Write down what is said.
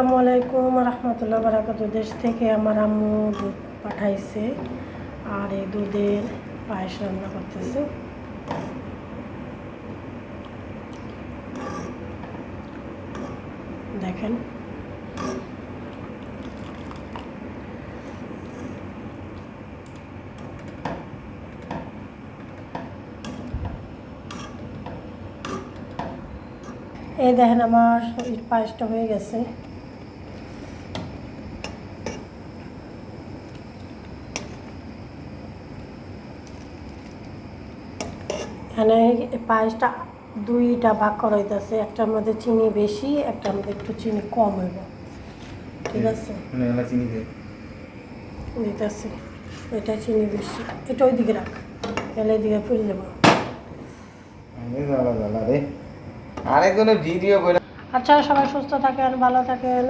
আসসালামু আলাইকুম রহমতুল্লাহ বারাকাতুহু। দেশ থেকে আমার আম্মু দুধ পাঠাইছে আর এই দুধের পায়েস রান্না করতেছে। দেখেন এই দেখেন আমার পায়েসটা হয়ে গেছে। এখানে পায়েসটা দুইটা ভাগ করা হইতেছে, একটার মধ্যে চিনি বেশি, একটার মধ্যে একটু চিনি কম হইব। ঠিক আছে, দিতেছি। এটা চিনি বেশি, এটা ওই দিকে রাখ, এলে দিকে ফুলে যাবো। আরেকজনের ভিডিও করে। আচ্ছা, সবাই সুস্থ থাকেন, ভালো থাকেন।